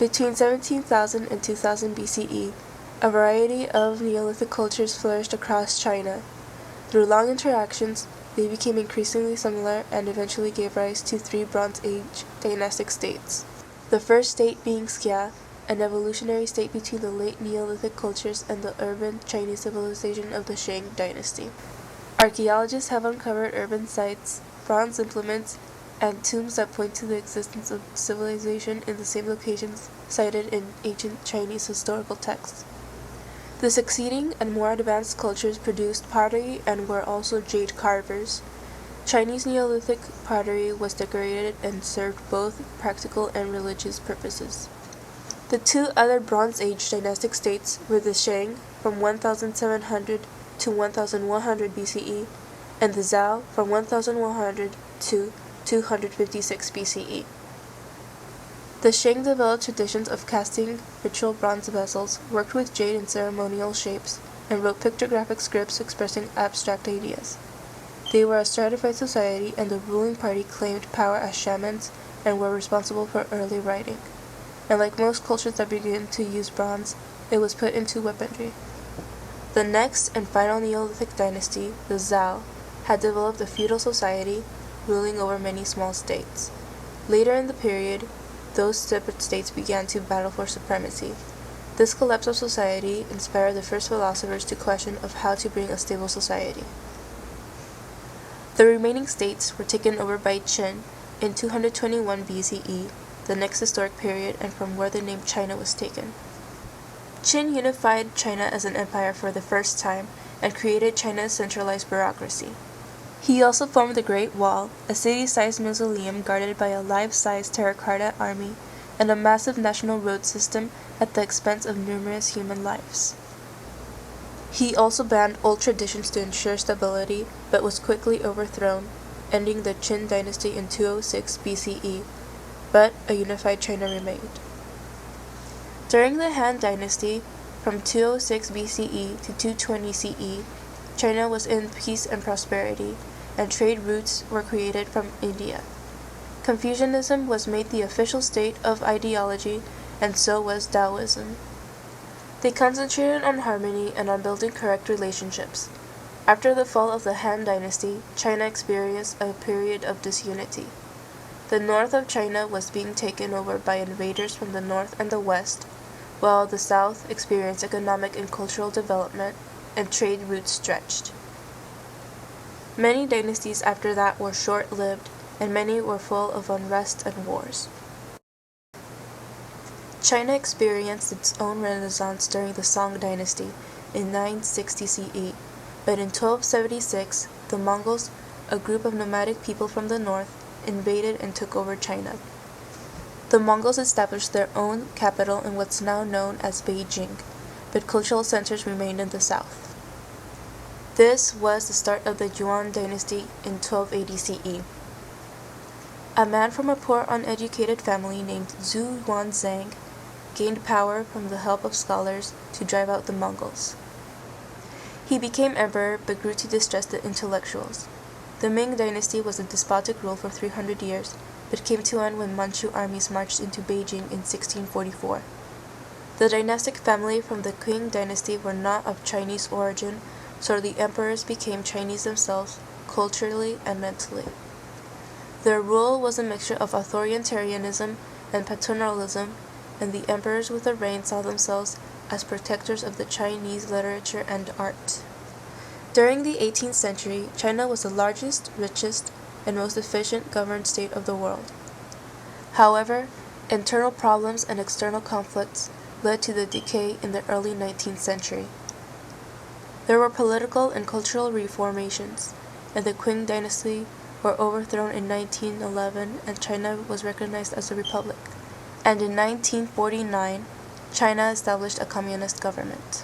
Between 17,000 and 2000 BCE, a variety of Neolithic cultures flourished across China. Through long interactions, they became increasingly similar and eventually gave rise to three Bronze Age dynastic states. The first state being Xia, an evolutionary state between the late Neolithic cultures and the urban Chinese civilization of the Ming Dynasty. Archaeologists have uncovered urban sites, bronze implements, and tombs that point to the existence of civilization in the same locations cited in ancient Chinese historical texts. The succeeding and more advanced cultures produced pottery and were also jade carvers. Chinese Neolithic pottery was decorated and served both practical and religious purposes. The two other Bronze Age dynastic states were the Shang from 1700 to 1100 BCE and the Zhou from 1100 to 256 BCE. The Shang developed traditions of casting ritual bronze vessels, worked with jade in ceremonial shapes, and wrote pictographic scripts expressing abstract ideas. They were a stratified society, and the ruling party claimed power as shamans and were responsible for early writing. And like most cultures that began to use bronze, it was put into weaponry. The next and final Neolithic dynasty, the Zhou, had developed a feudal society, ruling over many small states. Later in the period, those separate states began to battle for supremacy. This collapse of society inspired the first philosophers to question of how to bring a stable society. The remaining states were taken over by Qin in 221 BCE, the next historic period, and from where the name China was taken. Qin unified China as an empire for the first time and created China's centralized bureaucracy. He also formed the Great Wall, a city-sized mausoleum guarded by a life-size terracotta army, and a massive national road system at the expense of numerous human lives. He also banned old traditions to ensure stability, but was quickly overthrown, ending the Qin dynasty in 206 BCE, but a unified China remained. During the Han Dynasty, from 206 BCE to 220 CE, China was in peace and prosperity, and trade routes were created from India. Confucianism was made the official state of ideology, and so was Taoism. They concentrated on harmony and on building correct relationships. After the fall of the Han Dynasty, China experienced a period of disunity. The north of China was being taken over by invaders from the north and the west, while the south experienced economic and cultural development, and trade routes stretched. Many dynasties after that were short-lived, and many were full of unrest and wars. China experienced its own renaissance during the Song Dynasty in 960 CE, but in 1276, the Mongols, a group of nomadic people from the north, invaded and took over China. The Mongols established their own capital in what's now known as Beijing, but cultural centers remained in the south. This was the start of the Yuan Dynasty in 1280 CE. A man from a poor, uneducated family named Zhu Yuanzhang gained power from the help of scholars to drive out the Mongols. He became emperor but grew to distrust the intellectuals. The Ming Dynasty was a despotic rule for 300 years, but came to an end when Manchu armies marched into Beijing in 1644. The dynastic family from the Qing Dynasty were not of Chinese origin, so the emperors became Chinese themselves, culturally and mentally. Their rule was a mixture of authoritarianism and paternalism, and the emperors with the reign saw themselves as protectors of the Chinese literature and art. During the 18th century, China was the largest, richest, and most efficient governed state of the world. However, internal problems and external conflicts led to the decay in the early 19th century. There were political and cultural reformations, and the Qing Dynasty were overthrown in 1911 and China was recognized as a republic. And in 1949, China established a communist government.